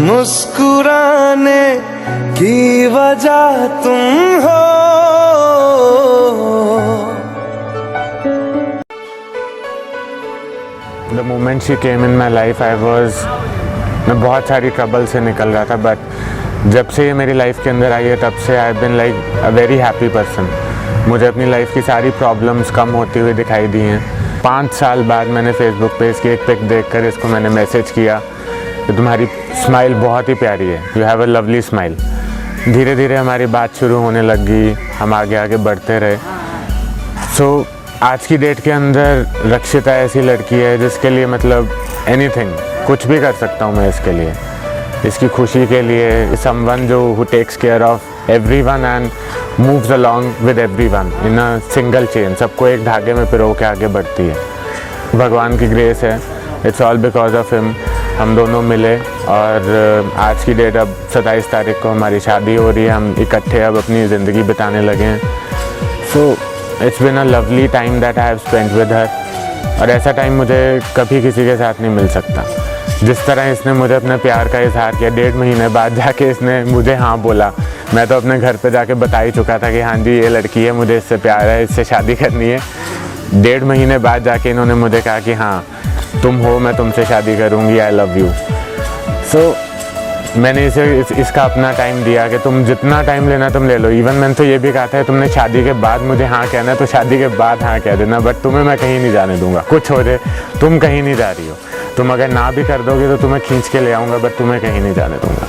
मुस्कुराने की वजह तुम हो। The moment she came in my life, मैं बहुत सारी ट्रबल से निकल रहा था, बट जब से ये मेरी लाइफ के अंदर आई है तब से I been like a very happy person. मुझे अपनी लाइफ की सारी प्रॉब्लम्स कम होती हुई दिखाई दी हैं। 5 साल बाद मैंने फेसबुक पे इसकी एक पिक देखकर इसको मैंने मैसेज किया कि तुम्हारी स्माइल बहुत ही प्यारी है, you have a lovely smile. धीरे धीरे हमारी बात शुरू होने लग गई, हम आगे आगे बढ़ते रहे। सो आज की डेट के अंदर रक्षिता ऐसी लड़की है जिसके लिए मतलब एनीथिंग, कुछ भी कर सकता हूँ मैं इसके लिए, इसकी खुशी के लिए। समवन जो who takes care of everyone and moves along with everyone in a single chain, सबको एक धागे में पिरो के आगे बढ़ती है। भगवान की ग्रेस है, it's all because of him हम दोनों मिले और आज की डेट अब 27 तारीख को हमारी शादी हो रही है। हम इकट्ठे अब अपनी ज़िंदगी बिताने लगे हैं। So it's been a lovely time that I have spent with her. और ऐसा टाइम मुझे कभी किसी के साथ नहीं मिल सकता। जिस तरह इसने मुझे अपने प्यार का इजहार किया, 1.5 महीने बाद जाके इसने मुझे हाँ बोला। मैं तो अपने घर पे जाके बता ही चुका था कि हाँ जी ये लड़की है, मुझे इससे प्यार है, इससे शादी करनी है। 1.5 महीने बाद जाके इन्होंने मुझे कहा कि हाँ तुम हो, मैं तुमसे शादी करूँगी, आई लव यू। सो मैंने इसे इसका अपना टाइम दिया कि तुम जितना टाइम लेना तुम ले लो। इवन मैंने तो ये भी कहा था तुमने शादी के बाद मुझे हाँ कहना है तो शादी के बाद हाँ कह देना, बट तुम्हें मैं कहीं नहीं जाने दूंगा। कुछ हो जाए, तुम कहीं नहीं जा रही हो, तुम अगर ना भी कर दोगे तो तुम्हें खींच के ले आऊँगा, बट तुम्हें कहीं नहीं जाने दूंगा।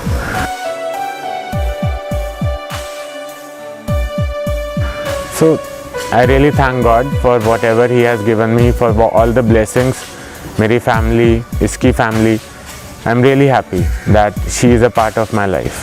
So I really thank God for whatever he has given me, for all the blessings. मेरी फैमिली, इसकी family, I'm really happy that she is a part of my life.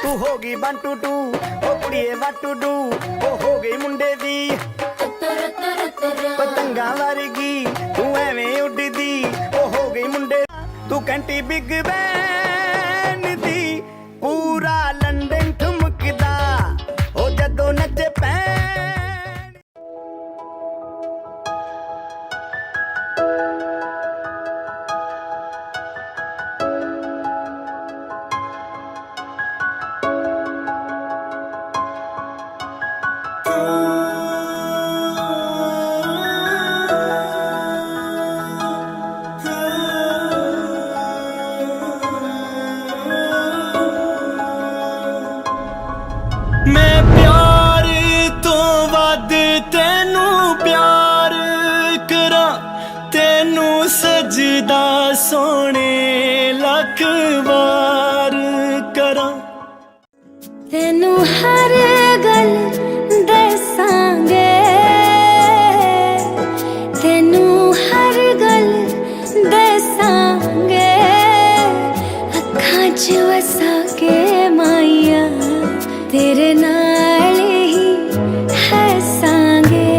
तू होगी 1 2 2 ओ कुड़िए what to do, ओ हो गई मुंडे दी पतंगा वर्गी, तू एवें उड़दी, ओ हो गई मुंडे। तू घंटी बिग बैन दी, पूरा लंदन ठुमकदा, ओ जदों नचे पैन। मैं प्यार तो वध तेनू प्यार करा, तेनू सजदा सोने लख वार करा। तेनू हर गल दसांगे, तेनू हर गल दसांगे, अखां च वसा के माइया तेरे नाल ही हसांगे।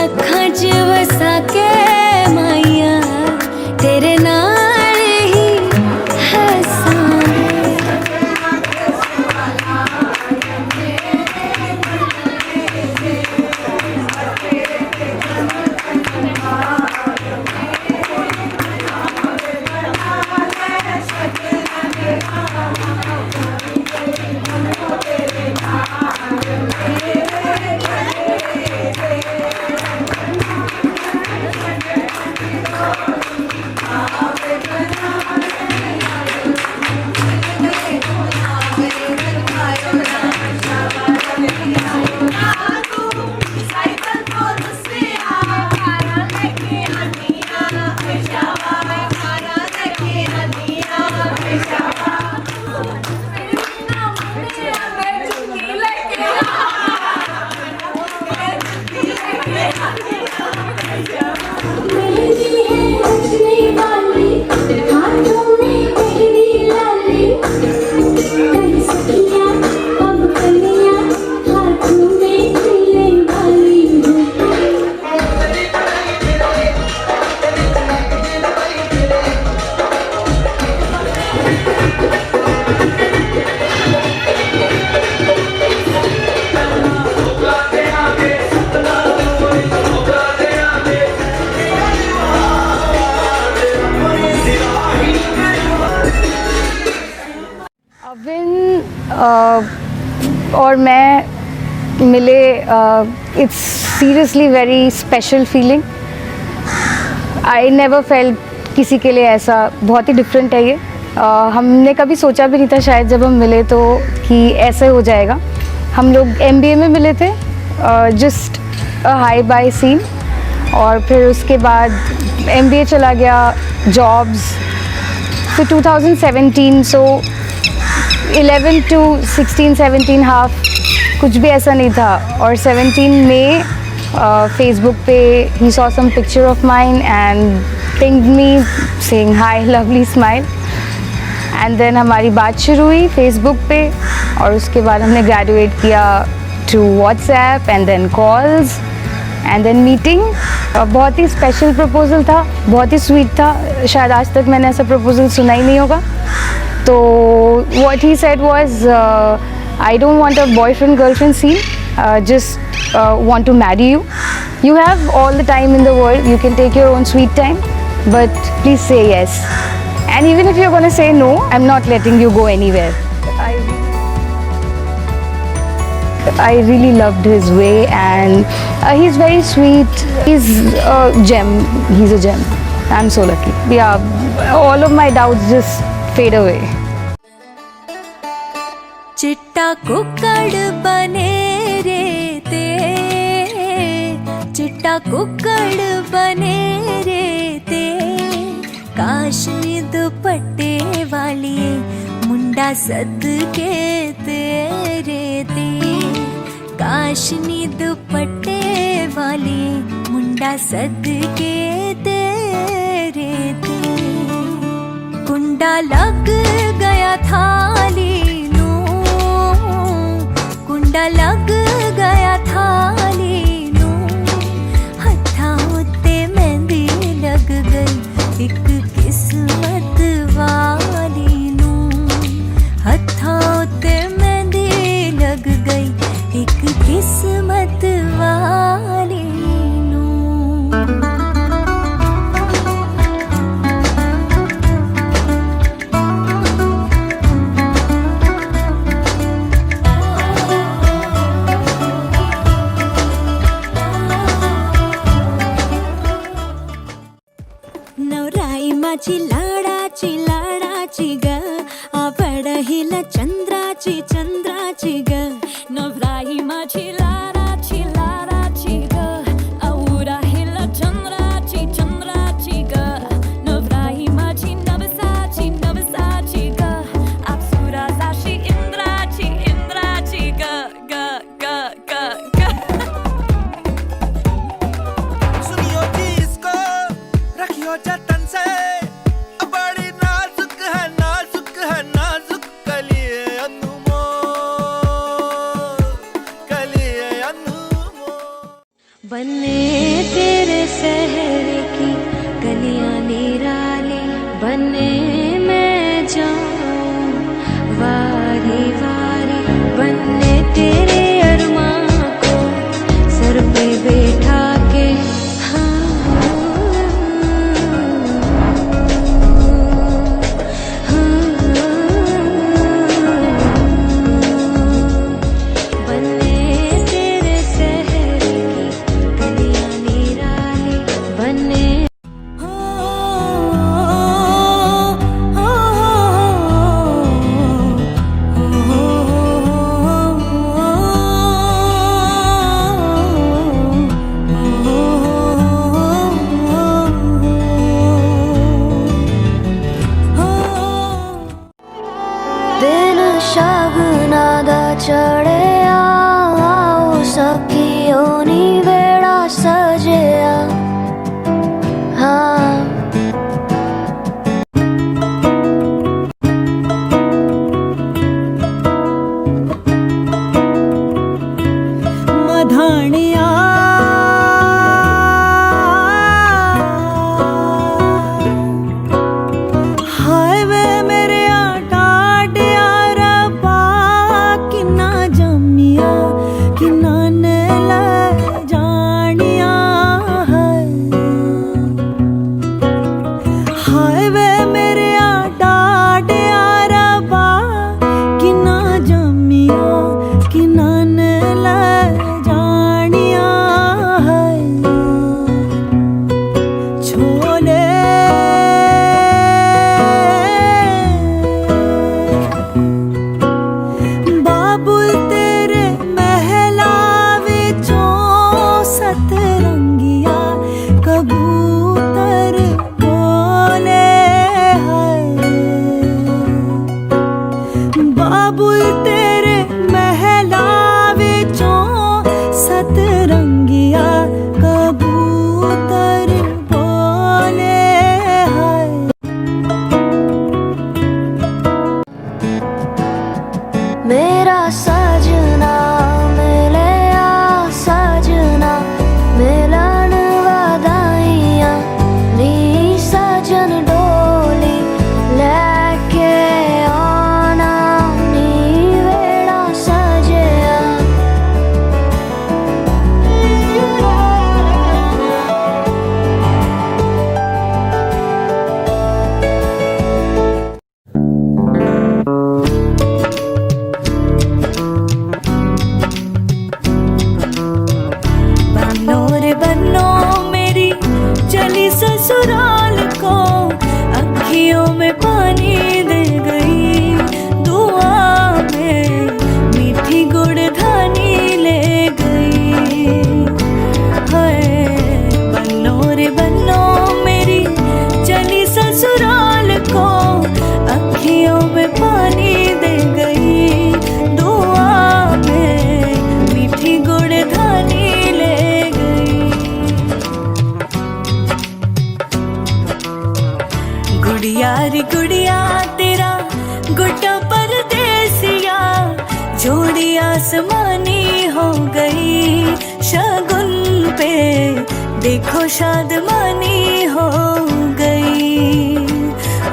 अखां च वसा के माइया तेरे नाल ही हसांगे। अविन और मैं मिले, it's seriously very special feeling. I never felt किसी के लिए ऐसा. बहुत ही डिफरेंट है ये. हमने कभी सोचा भी नहीं था शायद जब हम मिले तो कि ऐसे हो जाएगा. हम लोग MBA में मिले थे, जस्ट हाई बाय सीन, और फिर उसके बाद MBA चला गया, जॉब्स. फिर 2017, सो 11 to 16, 17 हाफ कुछ भी ऐसा नहीं था. और 17 में फेसबुक पे ही saw some picture of mine and pinged me saying hi lovely smile. And then हमारी बात शुरू हुई फेसबुक पे, और उसके बाद हमने ग्रेजुएट किया to WhatsApp and then calls and then meeting. बहुत ही स्पेशल प्रपोज़ल था, बहुत ही स्वीट था. शायद आज तक मैंने ऐसा प्रपोज़ल सुना ही नहीं होगा. तो what he said was, I don't want a boyfriend girlfriend scene, just want to marry you. You have all the time in the world, you can take your own sweet time, but please say yes. And even if you're going to say no, I'm not letting you go anywhere. I really loved his way, and he's very sweet. He's a gem. He's a gem. I'm so lucky. Yeah, all of my doubts just fade away. चिट्टा कुक्कड़ बने रे ते, चिट्टा कुक्कड़ बने रे ते, काशनी दुपट्टे वाली मुंडा सदके तेरे ते, काशनी दुपट्टे वाली मुंडा सदके तेरे ते. कुंडा लग गया थाली नू, कुंडा लग गया थाली नू, हत्था उत्ते मेहंदी लग गई एक किस्मत वाली नू, हत्था उत्ते मेहंदी लग गई एक किस्मत वाली नू. नवराई माझी लाडाची ग, आवड हिला चंद्राची चंद्राची ग. नवराई माझी लाडाची ग, आवड हिला चंद्राची चंद्राची ग. नवराई माझी नवसाची ग, अप्सरा जाशी इंद्राची ग ग ग ग ग. सुनियो जी इसको, रखियो जतन से, बड़ी नाजुक है नाजुक कलिए अनमोल, कलिए अनमोल. बने तेरे शहर की गलियां निराली, बने मैं जाऊं वारी वारी, बने तेरे अरमां को सर पे बैठा के. दिन शगुना दा चढ़िया, आओ सखियो नी बेड़ा सजिया. हाँ मधानिया हाय वे मेरे आटा डियारा पा किन्ना जम बाबुल तेरे महला विचों सतरंगिया कबूतर बोले हाय। मेरा सजना मिले आ सजना मिलन वधाइयां नी सजन डोली लेके आना नी वेड़ा सजया। बनो रे बनो मेरी चली ससुराल को, अखियों में पानी दे गई दुआ में मीठी गुड़धानी ले गई। हाय बनो रे बनो मेरी चली ससुराल को, अखियों में पानी दे गई दुआ में मीठी गुड़धानी ले गई। गुड़िया रे गुड़िया तेरा गुड्डा परदेसिया, जोड़ी आसमानी हो गई शगुन पे देखो शादमानी हो गई।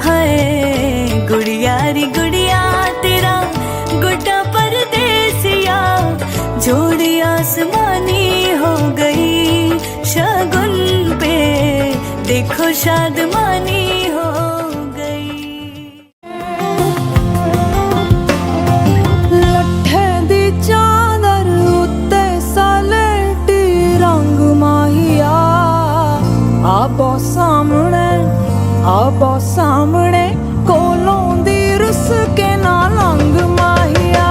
हाय गुड़िया रे गुड़िया तेरा गुड्डा परदेसिया, जोड़ी आसमानी हो गई शगुन पे देखो शादमानी हो गई। लट्ठे दी चादर उत्ते सलेटी रंग माहिया, आबो सामने कोलों दी रुस के ना लंग माहिया।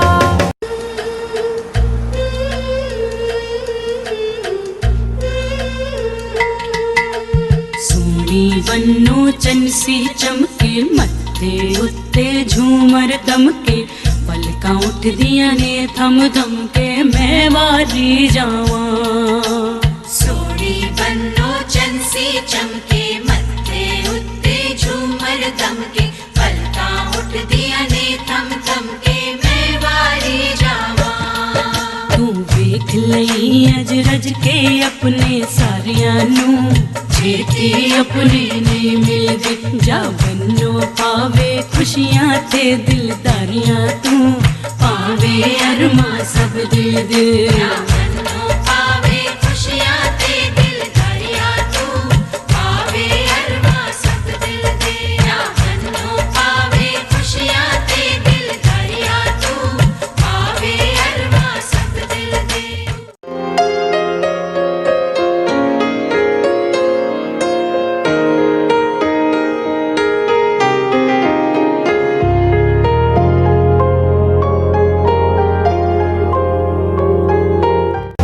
सोनी बन्नो चनसी चमके, मत्थे उत्ते झूमर दमके, पलकां उठ दियां ने थम थम के मैं वारी जावां। सोनी बन्नो चनसी चमके, मत्थे उत्ते झूमर दमके, पलकां उठ दियां ने थम थम के मैं वारी जावां। तू वेख लई अज रज के अपने सारियां नू, छेती अपने नहीं मिलदे जा बन्नो पावे खुशियां ते दिलदारियां तू, पावे अरमा सब दिल दे।